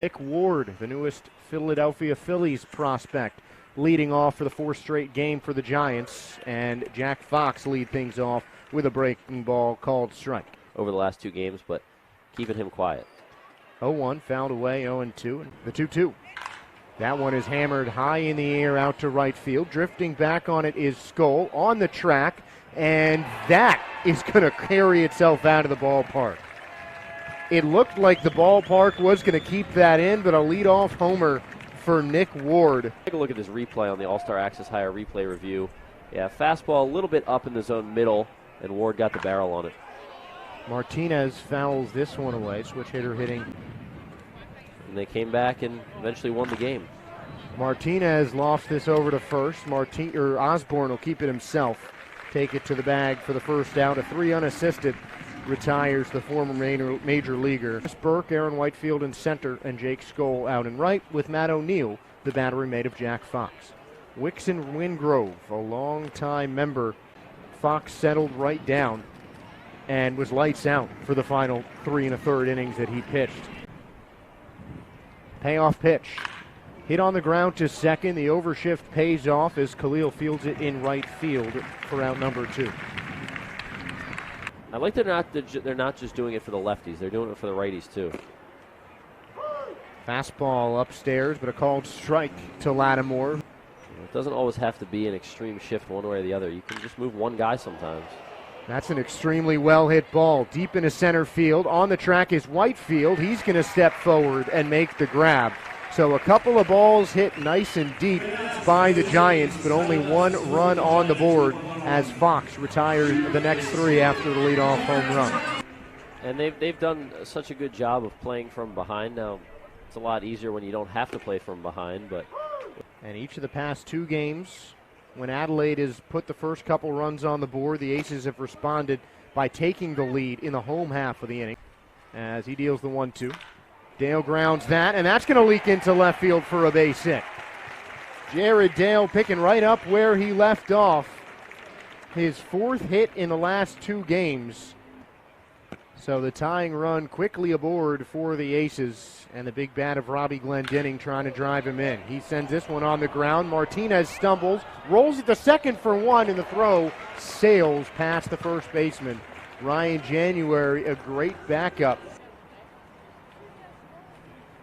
Nick Ward, the newest Philadelphia Phillies prospect, leading off for the fourth straight game for the Giants, and Jack Fox lead things off with a breaking ball called strike. Over the last two games, but keeping him quiet. 0-1, fouled away, 0-2, the 2-2. That one is hammered high in the air out to right field. Drifting back on it is Skoll on the track, and that is going to carry itself out of the ballpark. It looked like the ballpark was going to keep that in, but a leadoff homer for Nick Ward. Take a look at this replay on the All-Star Access Higher replay review. Yeah, fastball a little bit up in the zone middle, and Ward got the barrel on it. Martinez fouls this one away, switch hitter hitting. And they came back and eventually won the game. Martinez lost this over to first. Osborne will keep it himself. Take it to the bag for the first out. A 3 unassisted. Retires the former major leaguer. Chris Burke, Aaron Whitefield in center, and Jake Skoll out in right, with Matt O'Neill, the battery mate of Jack Fox. Wixon Wingrove, a longtime member. Fox settled right down and was lights out for the final 3 1/3 innings that he pitched. Payoff pitch. Hit on the ground to second. The overshift pays off as Khalil fields it in right field for out number 2. I like they're not just doing it for the lefties. They're doing it for the righties, too. Fastball upstairs, but a called strike to Lattimore. It doesn't always have to be an extreme shift one way or the other. You can just move one guy sometimes. That's an extremely well-hit ball. Deep into center field. On the track is Whitefield. He's going to step forward and make the grab. So a couple of balls hit nice and deep by the Giants, but only one run on the board as Fox retires the next 3 after the leadoff home run. And they've done such a good job of playing from behind. Now, it's a lot easier when you don't have to play from behind, but... And each of the past 2 games, when Adelaide has put the first couple runs on the board, the Aces have responded by taking the lead in the home half of the inning as he deals the 1-2. Dale grounds that, and that's going to leak into left field for a base hit. Jared Dale picking right up where he left off. His 4th hit in the last 2 games. So the tying run quickly aboard for the Aces, and the big bat of Robbie Glendening trying to drive him in. He sends this one on the ground. Martinez stumbles, rolls it to second for 1, and the throw sails past the first baseman. Ryan January, a great backup.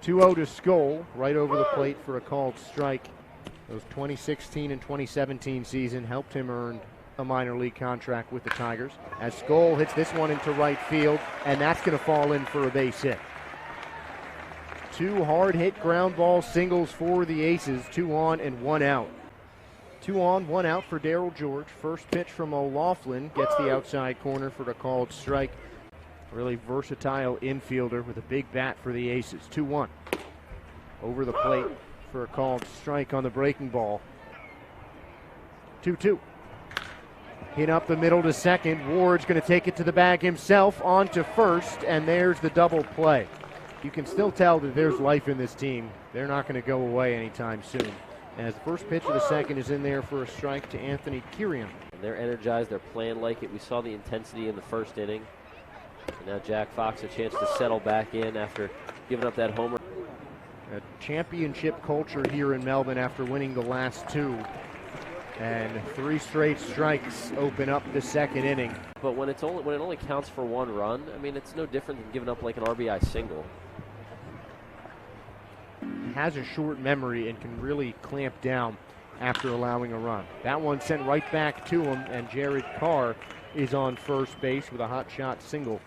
2-0 to Skoll, right over the plate for a called strike. Those 2016 and 2017 season helped him earn a minor league contract with the Tigers. As Skoll hits this one into right field, and that's going to fall in for a base hit. 2 hard-hit ground ball singles for the Aces, 2 on and 1 out. 2 on, 1 out for Darryl George. First pitch from O'Loughlin gets the outside corner for the called strike. Really versatile infielder with a big bat for the Aces. 2-1. Over the plate for a called strike on the breaking ball. 2-2. Hit up the middle to second. Ward's going to take it to the bag himself, on to first, and there's the double play. You can still tell that there's life in this team. They're not going to go away anytime soon. As the first pitch of the second is in there for a strike to Anthony Kirian. And they're energized. They're playing like it. We saw the intensity in the first inning. And now Jack Fox a chance to settle back in after giving up that homer. A championship culture here in Melbourne after winning the last 2. And 3 straight strikes open up the second inning. But when it only counts for 1 run, I mean, it's no different than giving up like an RBI single. He has a short memory and can really clamp down after allowing a run. That one sent right back to him, and Jared Carr is on first base with a hot shot single.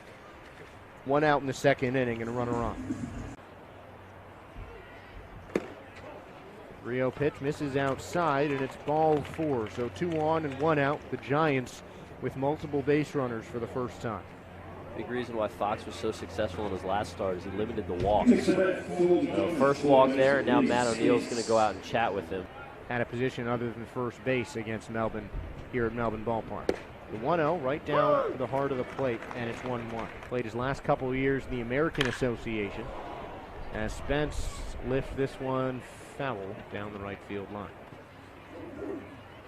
1 out in the second inning and a runner on. Rio pitch misses outside, and it's ball 4. So 2 on and 1 out. The Giants with multiple base runners for the first time. Big reason why Fox was so successful in his last start is he limited the walks. So first walk there, and now Matt O'Neill's going to go out and chat with him. At a position other than first base against Melbourne here at Melbourne Ballpark. The 1-0 right down to the heart of the plate, and it's 1-1. Played his last couple of years in the American Association. As Spence lifts this one foul down the right field line.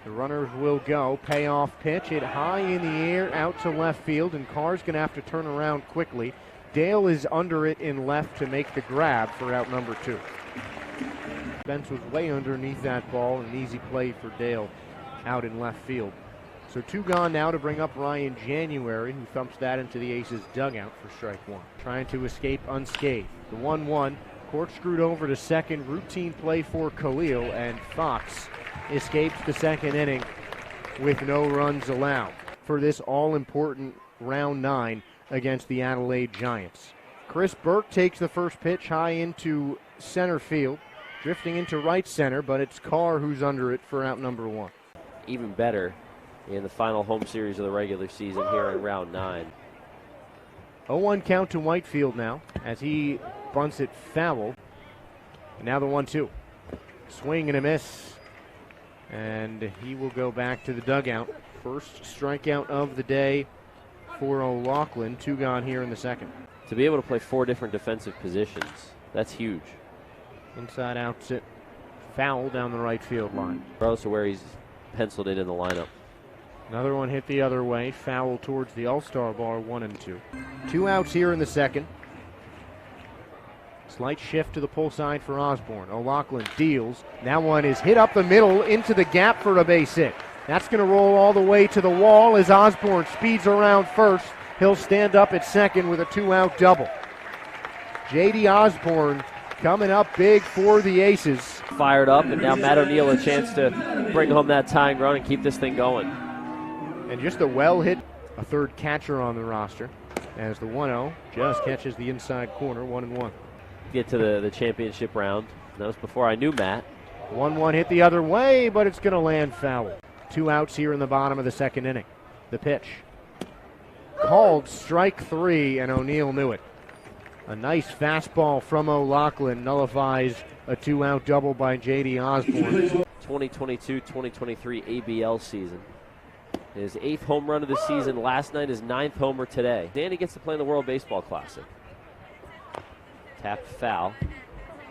The runners will go. Payoff pitch, hit high in the air out to left field, and Carr's going to have to turn around quickly Dale is under it in left to make the grab for out number 2. Spence was way underneath that ball, an easy play for Dale out in left field. So 2 gone now to bring up Ryan January, who thumps that into the Aces dugout for strike 1. Trying to escape unscathed. The 1-1, corkscrewed over to second, routine play for Khalil, and Fox escapes the second inning with no runs allowed for this all-important round 9 against the Adelaide Giants. Chris Burke takes the first pitch high into center field, drifting into right center, but it's Carr who's under it for out number 1. Even better in the final home series of the regular season here in round 9. 0-1 count to Whitefield now as he bunts it foul. And now the 1-2. Swing and a miss. And he will go back to the dugout. First strikeout of the day for O'Loughlin. 2 gone here in the second. To be able to play 4 different defensive positions, that's huge. Inside out sit. Foul down the right field line. Regardless of where he's penciled in the lineup. Another one hit the other way. Foul towards the All-Star bar, 1-2. 2 outs here in the second. Slight shift to the pull side for Osborne. O'Loughlin deals. That one is hit up the middle into the gap for a base hit. That's going to roll all the way to the wall as Osborne speeds around first. He'll stand up at second with a 2-out double. J.D. Osborne coming up big for the Aces. Fired up, and now Matt O'Neill a chance to bring home that tying run and keep this thing going. And just a well-hit, a third catcher on the roster as the 1-0 just catches the inside corner, 1-1. Get to the championship round. That was before I knew Matt. 1-1 hit the other way, but it's going to land foul. 2 outs here in the bottom of the second inning. The pitch. Called strike 3, and O'Neill knew it. A nice fastball from O'Loughlin nullifies a 2-out double by J.D. Osborne. 2022-2023 ABL season. His 8th home run of the season last night, his 9th homer today. Danny gets to play in the World Baseball Classic. Tapped foul.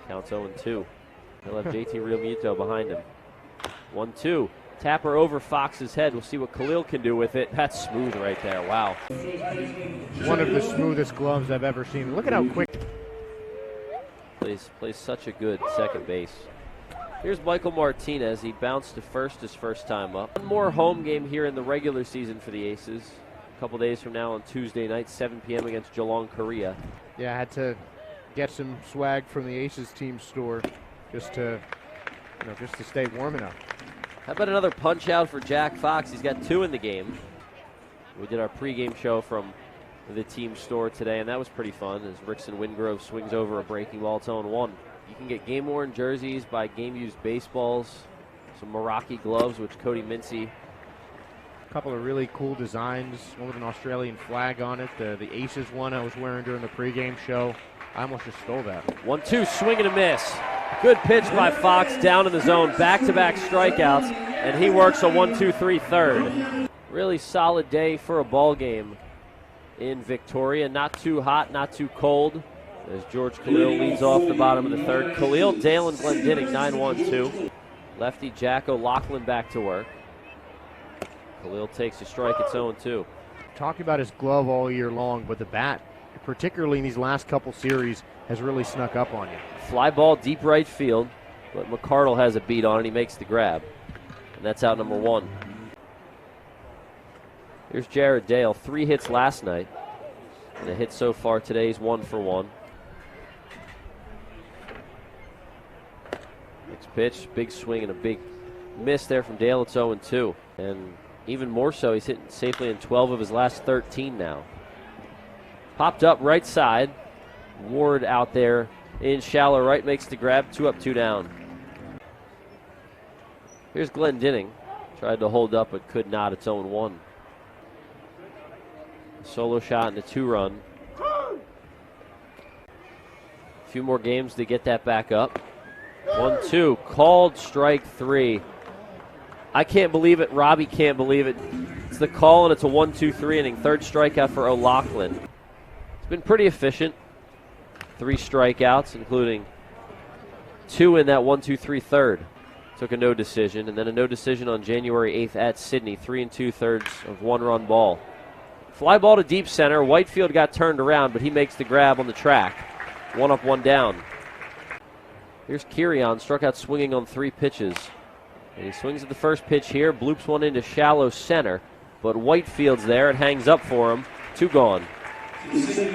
Counts 0-2. He'll have JT Realmuto behind him. 1-2. Tapper over Fox's head. We'll see what Khalil can do with it. That's smooth right there. Wow. One of the smoothest gloves I've ever seen. Look at how quick. Plays such a good second base. Here's Michael Martinez. He bounced to first his first time up. One more home game here in the regular season for the Aces. A couple days from now on Tuesday night, 7 p.m. against Geelong, Korea. Yeah, I had to get some swag from the Aces team store just to stay warm enough. How about another punch out for Jack Fox? He's got 2 in the game. We did our pregame show from the team store today, and that was pretty fun as Rickson Wingrove swings over a breaking ball. It's 0-1. You can get game-worn jerseys, buy game-used baseballs, some Meraki gloves, which Cody Mincy. A couple of really cool designs, one with an Australian flag on it. The Aces one I was wearing during the pregame show. I almost just stole that. 1-2, swing and a miss. Good pitch by Fox down in the zone. Back-to-back strikeouts, and he works a 1-2-3 third. Really solid day for a ball game in Victoria. Not too hot, not too cold. As George Khalil leads off the bottom of the third. Khalil, Dale, and Glendinning, 9-1-2. Lefty Jack O'Loughlin back to work. Khalil takes a strike. It's 0-2. Talking about his glove all year long, but the bat, particularly in these last couple series, has really snuck up on you. Fly ball deep right field, but McCardle has a beat on it. He makes the grab, and that's out number 1. Here's Jared Dale. 3 hits last night, and a hit so far today. He's 1 for 1. Next pitch, big swing and a big miss there from Dale. It's 0-2, and even more so, he's hitting safely in 12 of his last 13 now. Popped up right side. Ward out there in shallow right makes the grab. 2 up, 2 down. Here's Glendinning. Tried to hold up but could not. It's 0-1. Solo shot and a 2-run. A few more games to get that back up. 1-2. Called strike 3. I can't believe it. Robbie can't believe it. It's the call, and it's a 1-2-3 inning. 3rd strikeout for O'Loughlin. It's been pretty efficient. 3 strikeouts, including 2 in that 1-2-3 third. Took a no decision, and then a no decision on January 8th at Sydney. 3 2/3 of 1-run ball. Fly ball to deep center. Whitefield got turned around, but he makes the grab on the track. 1 up, 1 down. Here's Kirion, struck out swinging on 3 pitches. And he swings at the first pitch here, bloops one into shallow center. But Whitefield's there. It hangs up for him. 2 gone.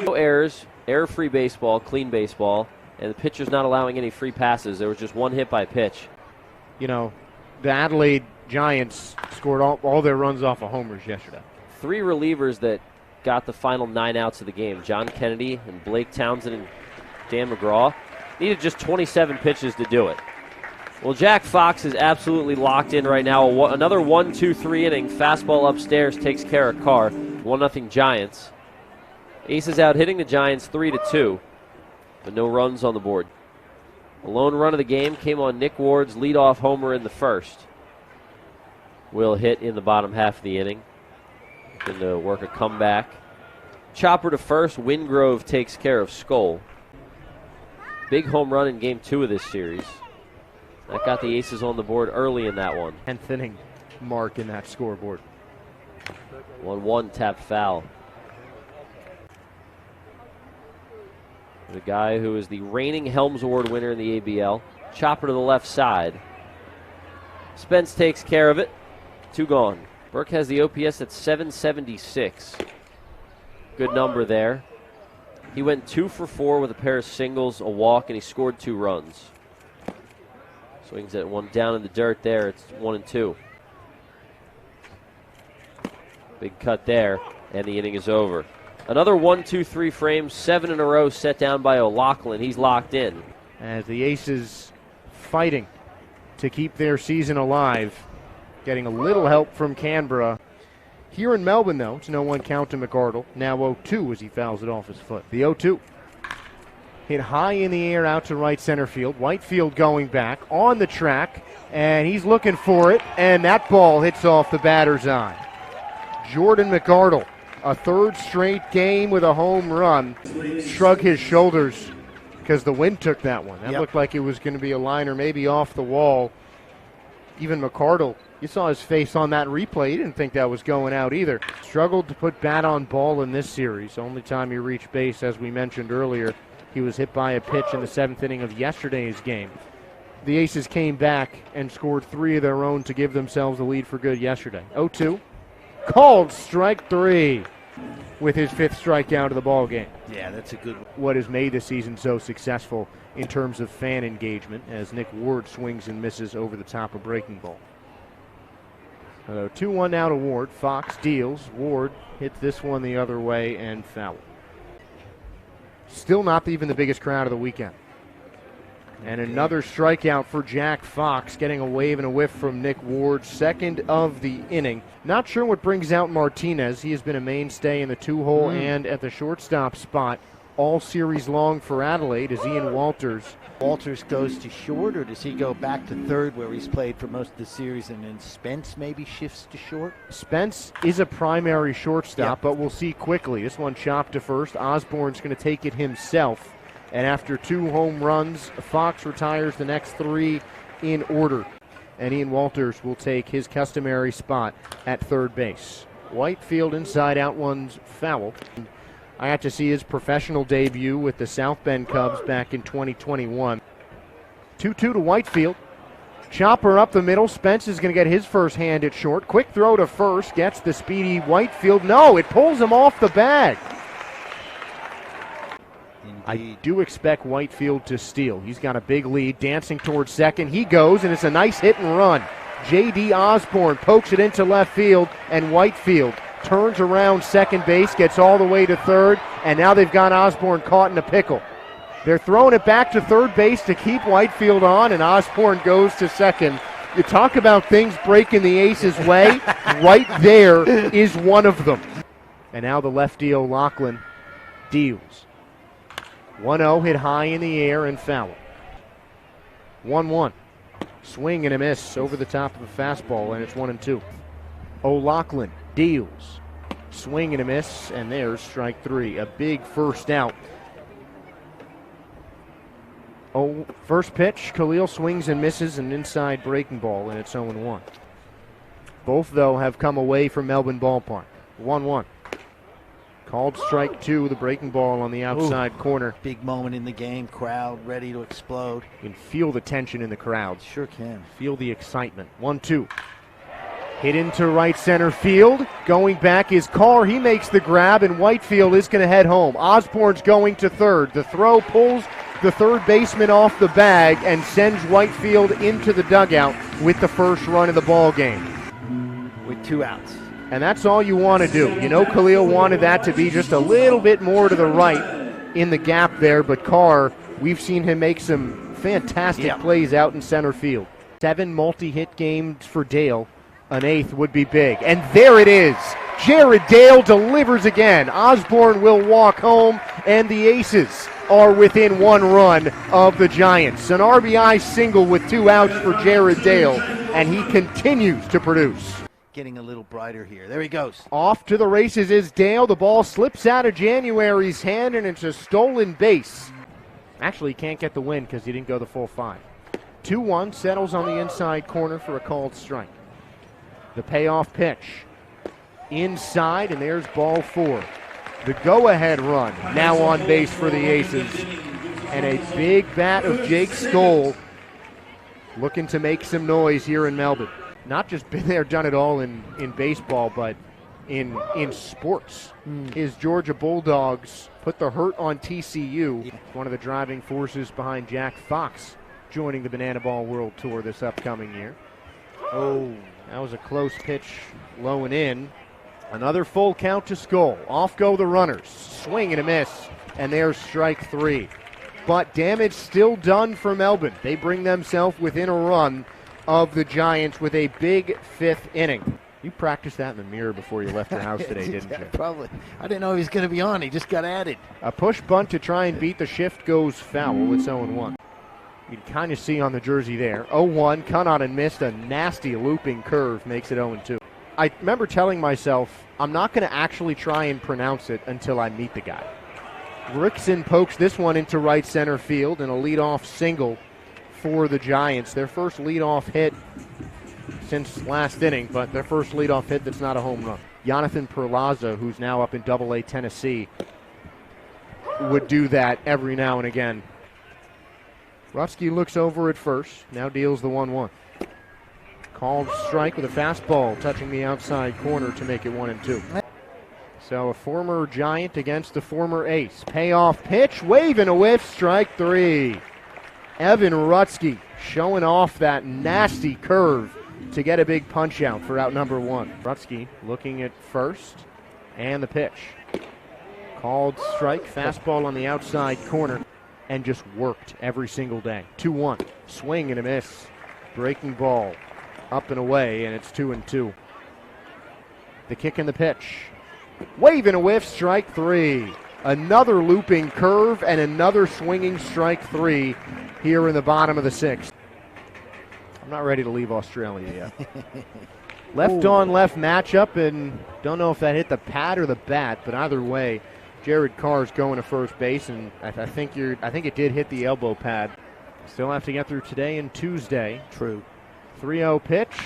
No errors, error-free baseball, clean baseball. And the pitcher's not allowing any free passes. There was just 1 hit by pitch. You know, the Adelaide Giants scored all their runs off of homers yesterday. 3 relievers that got the final 9 outs of the game. John Kennedy and Blake Townsend and Dan McGraw needed just 27 pitches to do it. Well, Jack Fox is absolutely locked in right now. Another 1-2-3 inning. Fastball upstairs takes care of Carr. 1-0 Giants. Aces out hitting the Giants 3-2, but no runs on the board. The lone run of the game came on Nick Ward's leadoff homer in the first. Will hit in the bottom half of the inning. Going to work a comeback. Chopper to first. Wingrove takes care of Skoll. Big home run in game 2 of this series. That got the Aces on the board early in that one. 10th inning mark in that scoreboard. 1-1 tapped foul. The guy who is the reigning Helms Award winner in the ABL. Chopper to the left side. Spence takes care of it. 2 gone. Burke has the OPS at 776. Good number there. He went 2 for 4 with a pair of singles, a walk, and he scored 2 runs. Swings at 1 down in the dirt there. It's 1-2. Big cut there, and the inning is over. Another 1-2-3 frame, 7 in a row set down by O'Loughlin. He's locked in. As the Aces fighting to keep their season alive, getting a little help from Canberra. Here in Melbourne, though, it's 0-1 count to McArdle. Now 0-2 as he fouls it off his foot. The 0-2. Hit high in the air out to right center field. Whitefield going back on the track, and he's looking for it, and that ball hits off the batter's eye. Jordan McArdle, a 3rd straight game with a home run. Shrug his shoulders because the wind took that one. That looked like it was going to be a liner, maybe off the wall. Even McArdle, you saw his face on that replay. He didn't think that was going out either. Struggled to put bat on ball in this series. Only time he reached base, as we mentioned earlier, he was hit by a pitch in the 7th inning of yesterday's game. The Aces came back and scored 3 of their own to give themselves a lead for good yesterday. 0-2. Called strike 3 with his 5th strikeout of the ball game. Yeah, that's a good one. What has made this season so successful in terms of fan engagement as Nick Ward swings and misses over the top of breaking ball. 2-1 now to Ward. Fox deals. Ward hits this one the other way and foul. Still not even the biggest crowd of the weekend. And another strikeout for Jack Fox, getting a wave and a whiff from Nick Ward, 2nd of the inning. Not sure what brings out Martinez. He has been a mainstay in the 2-hole and at the shortstop spot all series long for Adelaide as Ian Walters. Walters goes to short, or does he go back to 3rd where he's played for most of the series, and then Spence maybe shifts to short? Spence is a primary shortstop, but we'll see quickly. This one chopped to first. Osborne's going to take it himself. And after 2 home runs, Fox retires the next 3 in order. And Ian Walters will take his customary spot at 3rd base. Whitefield inside out, one's foul. I got to see his professional debut with the South Bend Cubs back in 2021. 2-2 to Whitefield. Chopper up the middle. Spence is going to get his first hand at short. Quick throw to first. Gets the speedy Whitefield. No, it pulls him off the bag. I do expect Whitefield to steal. He's got a big lead, dancing towards second. He goes, and it's a nice hit and run. J.D. Osborne pokes it into left field, and Whitefield turns around second base, gets all the way to 3rd, and now they've got Osborne caught in a pickle. They're throwing it back to 3rd base to keep Whitefield on, and Osborne goes to 2nd. You talk about things breaking the Aces' way, right there is one of them. And now the lefty O'Loughlin deals. 1-0 hit high in the air and foul. 1-1. Swing and a miss over the top of the fastball, and it's 1-2. O'Loughlin deals. Swing and a miss, and there's strike 3. A big first out. Oh, first pitch, Khalil swings and misses an inside breaking ball, and it's 0-1. Both, though, have come away from Melbourne Ballpark. 1-1. Called strike 2, the breaking ball on the outside corner. Big moment in the game, crowd ready to explode. You can feel the tension in the crowd. Sure can. Feel the excitement. 1-2. Hit into right center field. Going back is Carr. He makes the grab, and Whitefield is going to head home. Osborne's going to third. The throw pulls the third baseman off the bag and sends Whitefield into the dugout with the first run of the ball game. With 2 outs. And that's all you want to do. You know Khalil wanted that to be just a little bit more to the right in the gap there, but Carr, we've seen him make some fantastic plays out in center field. 7 multi-hit games for Dale. An 8th would be big. And there it is. Jared Dale delivers again. Osborne will walk home, and the Aces are within 1 run of the Giants. An RBI single with 2 outs for Jared Dale, and he continues to produce. Getting a little brighter here. There he goes. Off to the races is Dale. The ball slips out of January's hand, and it's a stolen base. Actually, he can't get the win because he didn't go the full 5. 2-1, settles on the inside corner for a called strike. The payoff pitch. Inside, and there's ball 4. The go-ahead run now on base for the Aces. And a big bat of Jake Stoll looking to make some noise here in Melbourne. Not just been there, done it all in baseball, but in sports. His Georgia Bulldogs put the hurt on TCU. One of the driving forces behind Jack Fox joining the Banana Ball World Tour this upcoming year. Oh, that was a close pitch, low and in. Another full count to Skull. Off go the runners. Swing and a miss, and there's strike 3. But damage still done for Melbourne. They bring themselves within a run of the Giants with a big 5th inning. You practiced that in the mirror before you left your house today, didn't you? Probably. I didn't know he was going to be on. He just got added. A push bunt to try and beat the shift goes foul. It's 0-1. You can kind of see on the jersey there. 0-1, cut on and missed. A nasty looping curve makes it 0-2. I remember telling myself, I'm not going to actually try and pronounce it until I meet the guy. Rickson pokes this one into right center field, and a leadoff single for the Giants. Their first leadoff hit since last inning, but their first leadoff hit that's not a home run. Jonathan Perlaza, who's now up in Double-A Tennessee, would do that every now and again. Rutsky looks over at first, now deals the 1-1. Called strike with a fastball touching the outside corner to make it 1-2. So a former Giant against a former Ace. Payoff pitch, wave and a whiff, strike 3. Evan Rutsky showing off that nasty curve to get a big punch out for out number 1. Rutsky looking at first, and the pitch. Called strike, fastball on the outside corner, and just worked every single day. 2-1, swing and a miss. Breaking ball, up and away, and it's 2-2. The kick and the pitch. Wave and a whiff, strike 3. Another looping curve and another swinging strike 3 here in the bottom of the 6th. I'm not ready to leave Australia yet. Left on left matchup, and don't know if that hit the pad or the bat, but either way, Jared Carr's going to first base, and I think it did hit the elbow pad. Still have to get through today and Tuesday. True. 3-0 pitch.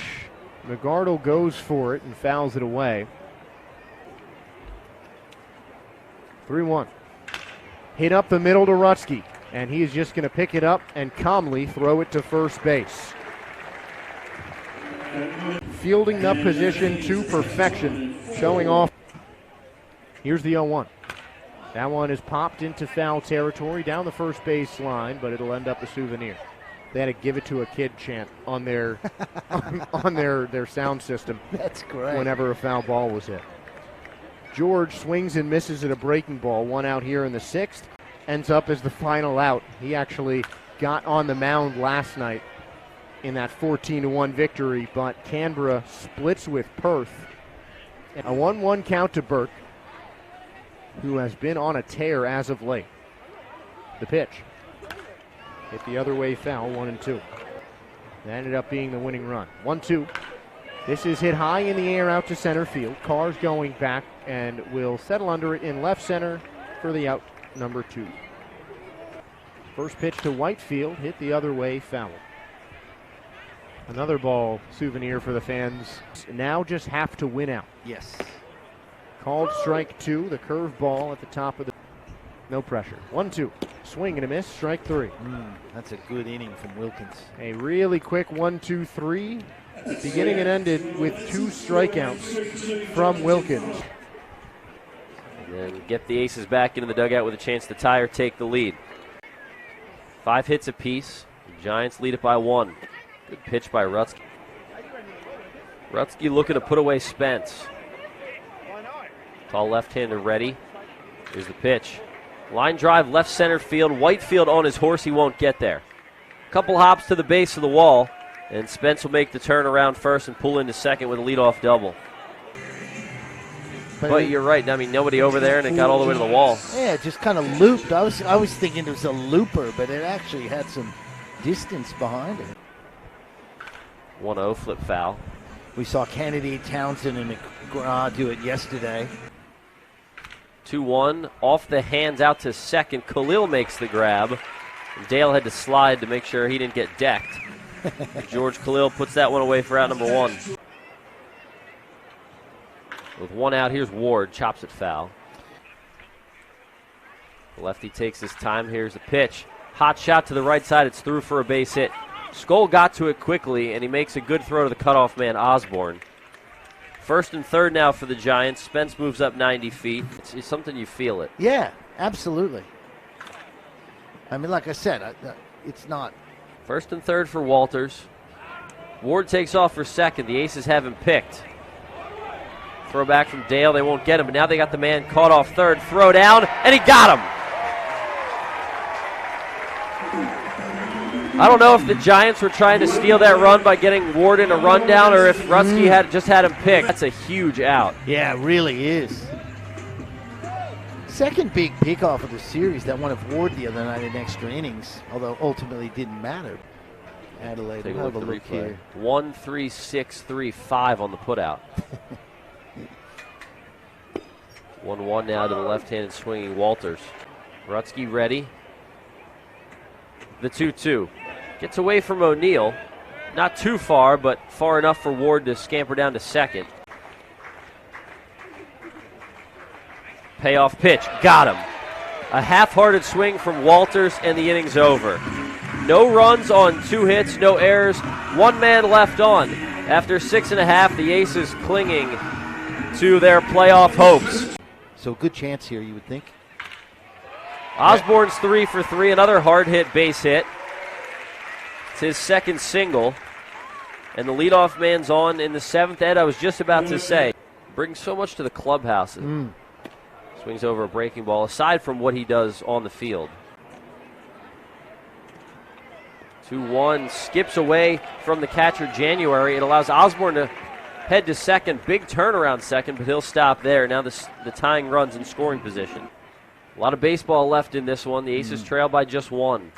McGardle goes for it and fouls it away. 3-1. Hit up the middle to Rutsky, and he is just going to pick it up and calmly throw it to first base. Fielding the position to perfection, showing off. Here's the 0-1. That one is popped into foul territory down the first base line, but it'll end up a souvenir. They had to give it to a kid chant on their on their sound system. That's great. Whenever a foul ball was hit. George swings and misses at a breaking ball. 1 out here in the 6th. Ends up as the final out. He actually got on the mound last night in that 14-1 victory, but Canberra splits with Perth. A 1-1 count to Burke, who has been on a tear as of late. The pitch. Hit the other way foul, 1-2. That ended up being the winning run. 1-2. This is hit high in the air out to center field. Carr's going back and will settle under it in left center for the out number 2. First pitch to Whitefield, hit the other way, foul. Another ball souvenir for the fans. Now just have to win out. Yes. Called strike 2, the curve ball at the top of the. No pressure. 1-2. Swing and a miss, strike 3. That's a good inning from Wilkins. A really quick 1-2-3. Beginning and ended with 2 strikeouts from Wilkins. And get the Aces back into the dugout with a chance to tie or take the lead. 5 hits apiece. The Giants lead it by 1. Good pitch by Rutsky. Rutsky looking to put away Spence. Tall left-hander ready. Here's the pitch. Line drive left center field. Whitefield on his horse. He won't get there. Couple hops to the base of the wall. And Spence will make the turn around first and pull into second with a leadoff double. But you're right. I mean, nobody over there, and it got all the way to the wall. Yeah, it just kind of looped. I was thinking it was a looper, but it actually had some distance behind it. 1-0 flip foul. We saw Kennedy, Townsend, and McGraw do it yesterday. 2-1 off the hands out to second. Khalil makes the grab. And Dale had to slide to make sure he didn't get decked. George Khalil puts that one away for out number 1. With 1 out, here's Ward, chops it foul. The lefty takes his time. Here's the pitch. Hot shot to the right side. It's through for a base hit. Skoll got to it quickly, and he makes a good throw to the cutoff man, Osborne. First and third now for the Giants. Spence moves up 90 feet. It's something you feel it. Yeah, absolutely. I mean, like I said, it's not. First and third for Walters. Ward takes off for second. The Aces have him picked. Throw back from Dale. They won't get him, but now they got the man caught off third. Throw down, and he got him. I don't know if the Giants were trying to steal that run by getting Ward in a rundown or if Rutsky just had him picked. That's a huge out. Yeah, it really is. Second big pickoff of the series, that one of Ward the other night in extra innings, although ultimately didn't matter. Adelaide, Take a we'll have a look look here. 1-3-6-3-5 on the putout. 1-1 now to the left-handed swinging Walters. Rutsky ready. The 2-2. Gets away from O'Neill. Not too far, but far enough for Ward to scamper down to second. Payoff pitch. Got him. A half-hearted swing from Walters, and the inning's over. No runs on 2 hits, no errors. 1 man left on. After 6.5, the Aces clinging to their playoff hopes. So good chance here, you would think. Osborne's 3 for 3, another hard-hit base hit. It's his second single. And the leadoff man's on in the 7th. Ed, I was just about to say, brings so much to the clubhouse. Swings over a breaking ball, aside from what he does on the field. 2-1, skips away from the catcher January. It allows Osborne to head to second. Big turnaround second, but he'll stop there. Now the tying runs in scoring position. A lot of baseball left in this one. The Aces trail by just 1.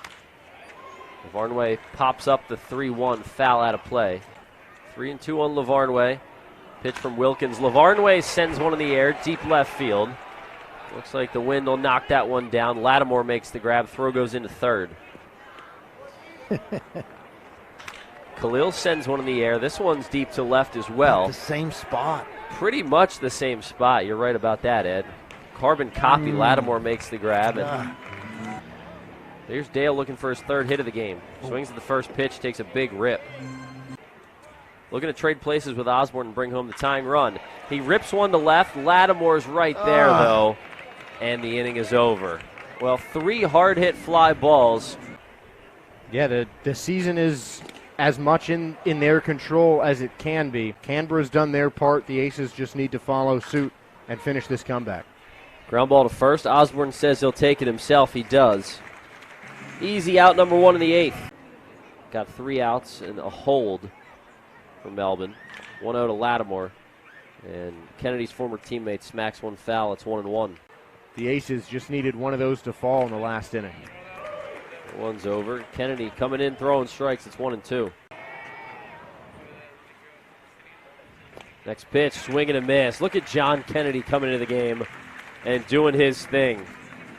Lavarnway pops up the 3-1, foul out of play. 3-2 on Lavarnway. Pitch from Wilkins. Lavarnway sends one in the air, deep left field. Looks like the wind will knock that one down. Lattimore makes the grab. Throw goes into third. Khalil sends one in the air. This one's deep to left as well. The same spot. Pretty much the same spot. You're right about that, Ed. Carbon copy. Lattimore makes the grab. And there's Dale looking for his 3rd hit of the game. Swings at the first pitch, takes a big rip. Looking to trade places with Osborne and bring home the tying run. He rips one to left. Lattimore's right there, though, and the inning is over. Well, 3 hard-hit fly balls. Yeah, the season is as much in their control as it can be. Canberra's done their part. The Aces just need to follow suit and finish this comeback. Ground ball to first. Osborne says he'll take it himself. He does. Easy out, number 1 in the 8th. Got 3 outs and a hold for Melbourne. 1-0 to Lattimore. And Kennedy's former teammate smacks one foul. It's 1-1. The Aces just needed one of those to fall in the last inning. One's over. Kennedy coming in, throwing strikes. It's 1-2. Next pitch, swing and a miss. Look at John Kennedy coming into the game and doing his thing.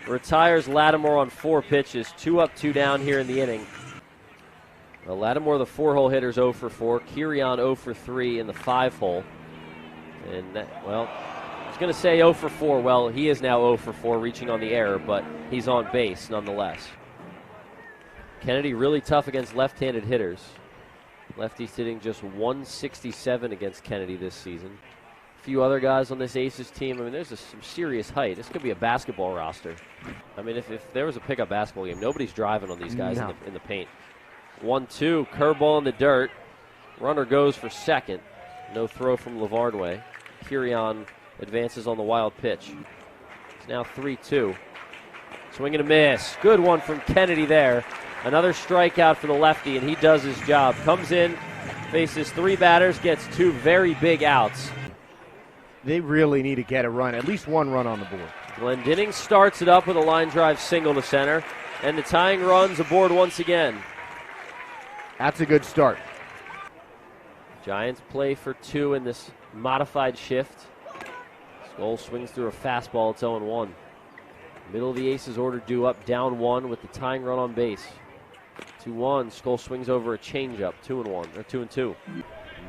Retires Lattimore on 4 pitches. 2 up, 2 down here in the inning. Well, Lattimore, the 4-hole hitter's 0 for 4. Kirian 0 for 3 in the 5-hole. And, he's going to say 0 for 4. Well, he is now 0 for 4 reaching on the error, but he's on base nonetheless. Kennedy really tough against left-handed hitters. Lefties hitting just 167 against Kennedy this season. A few other guys on this Aces team. I mean, there's some serious height. This could be a basketball roster. I mean, if there was a pickup basketball game, nobody's driving on these guys in the paint. 1-2, curveball in the dirt. Runner goes for second. No throw from Lavarnway. Kirion advances on the wild pitch. It's now 3-2. Swing and a miss. Good one from Kennedy there. Another strikeout for the lefty, and he does his job. Comes in, faces 3 batters, gets 2 very big outs. They really need to get a run, at least 1 run on the board. Glendinning starts it up with a line drive single to center, and the tying run's aboard once again. That's a good start. Giants play for 2 in this modified shift. Skull swings through a fastball. It's 0-1. Middle of the Aces order due up, down 1 with the tying run on base. 2-1. Skull swings over a changeup. 2-1 or 2-2.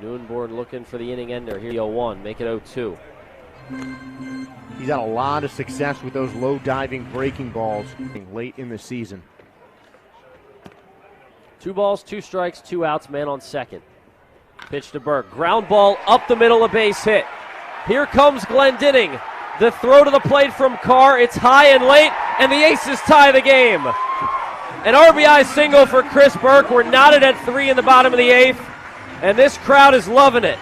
Neuenborn looking for the inning ender. Here 0-1. Make it 0-2. He's had a lot of success with those low diving breaking balls late in the season. 2 balls, 2 strikes, 2 outs. Man on second. Pitch to Burke. Ground ball up the middle, a base hit. Here comes Glendinning. The throw to the plate from Carr. It's high and late, and the Aces tie the game. An RBI single for Chris Burke. We're knotted at 3 in the bottom of the 8th, and this crowd is loving it.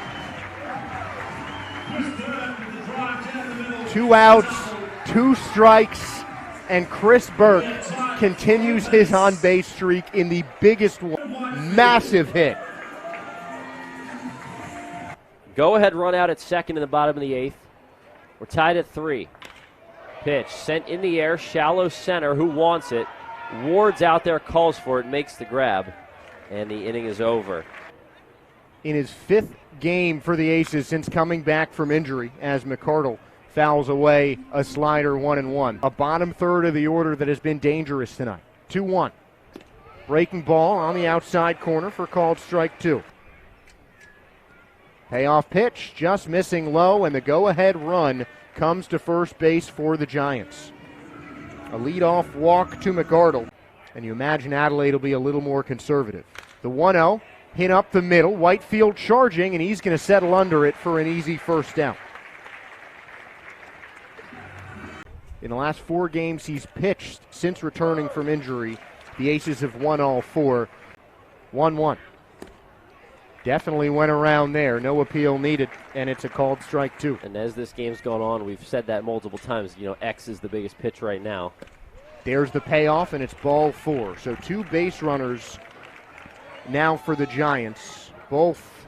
2 outs, 2 strikes, and Chris Burke continues his on-base streak in the biggest one. Massive hit. Go-ahead run out at second in the bottom of the 8th. We're tied at 3. Pitch sent in the air, shallow center. Who wants it? Ward's out there, calls for it, makes the grab, and the inning is over. In his 5th game for the Aces since coming back from injury, as McCardle fouls away a slider 1-1. A bottom third of the order that has been dangerous tonight. 2-1. Breaking ball on the outside corner for called strike 2. Payoff pitch, just missing low, and the go-ahead run comes to first base for the Giants. A leadoff walk to McArdle, and you imagine Adelaide will be a little more conservative. The 1-0, hit up the middle, Whitefield charging, and he's going to settle under it for an easy first down. In the last 4 games he's pitched since returning from injury, the Aces have won all 4. 1-1. Definitely went around there. No appeal needed, and it's a called strike 2. And as this game's gone on, we've said that multiple times, X is the biggest pitch right now. There's the payoff, and it's ball 4. So 2 base runners now for the Giants, both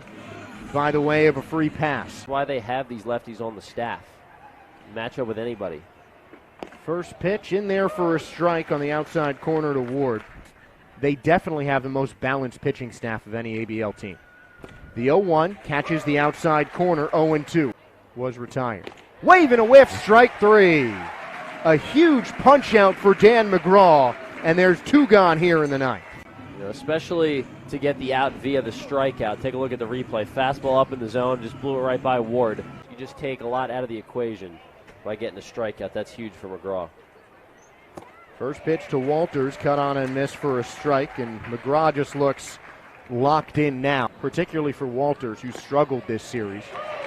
by the way of a free pass. That's why they have these lefties on the staff. Match up with anybody. First pitch in there for a strike on the outside corner to Ward. They definitely have the most balanced pitching staff of any ABL team. The 0-1 catches the outside corner, 0-2. Was retired. Wave and a whiff, strike 3. A huge punch out for Dan McGraw, and there's 2 gone here in the 9th. Especially to get the out via the strikeout. Take a look at the replay. Fastball up in the zone, just blew it right by Ward. You just take a lot out of the equation by getting a strikeout. That's huge for McGraw. First pitch to Walters, cut on and miss for a strike, and McGraw just looks locked in now, particularly for Walters, who struggled this series,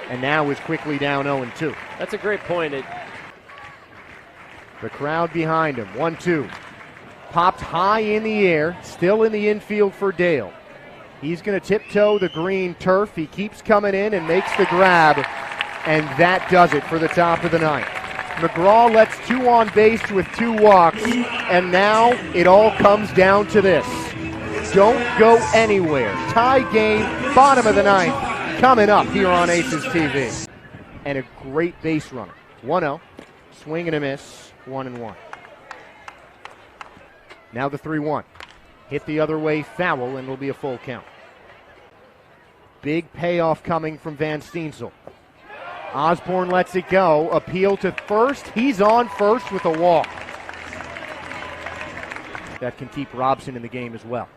and now is quickly down 0-2. That's a great point. The crowd behind him, 1-2. Popped high in the air, still in the infield for Dale. He's going to tiptoe the green turf. He keeps coming in and makes the grab, and that does it for the top of the 9th. McGraw lets 2 on base with 2 walks, and now it all comes down to this. Don't go anywhere. Tie game, bottom of the 9th, coming up here on Aces TV. And a great base runner. 1-0, swing and a miss, 1-1. Now the 3-1. Hit the other way, foul, and it'll be a full count. Big payoff coming from Van Steensel. Osborne lets it go. Appeal to first. He's on first with a walk. That can keep Robson in the game as well.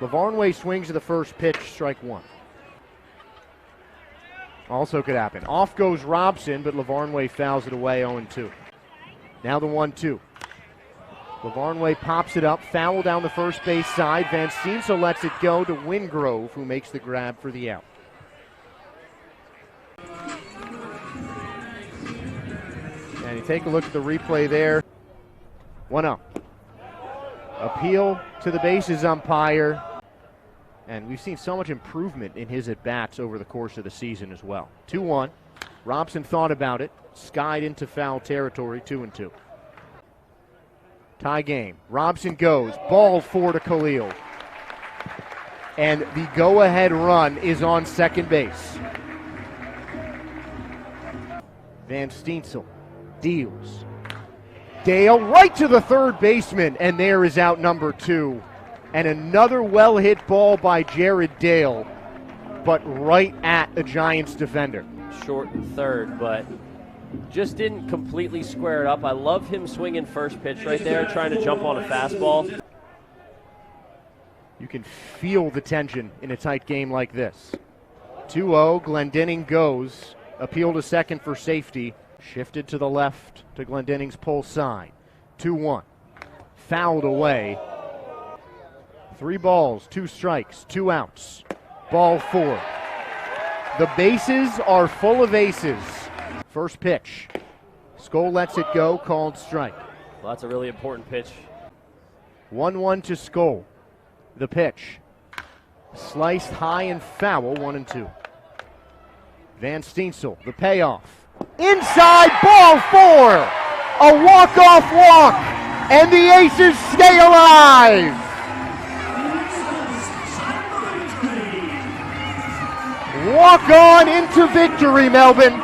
Lavarnway swings to the first pitch, strike 1. Also could happen. Off goes Robson, but Lavarnway fouls it away 0-2. Now the 1-2. Lavarnway pops it up, foul down the first base side. Van Steensel lets it go to Wingrove, who makes the grab for the out. And you take a look at the replay there. 1-0. Appeal to the bases umpire. And we've seen so much improvement in his at-bats over the course of the season as well. 2-1. Robson thought about it, skied into foul territory, 2-2. Tie game. Robson goes, ball 4 to Khalil. And the go-ahead run is on second base. Van Steensel deals. Dale right to the third baseman, and there is out number 2. And another well-hit ball by Jared Dale, but right at a Giants defender. Short and third, but just didn't completely square it up. I love him swinging first pitch right there, trying to jump on a fastball. You can feel the tension in a tight game like this. 2-0, Glendening goes. Appeal to second for safety. Shifted to the left to Glendening's pull side. 2-1. Fouled away. 3 balls, 2 strikes, 2 outs. Ball 4. The bases are full of aces. First pitch. Skoll lets it go, called strike. Well, that's a really important pitch. 1-1 to Skoll. The pitch. Sliced high and foul, 1-2. Van Steensel, the payoff. Inside, ball 4. A walk-off walk. And the Aces stay alive. Walk on into victory, Melbourne.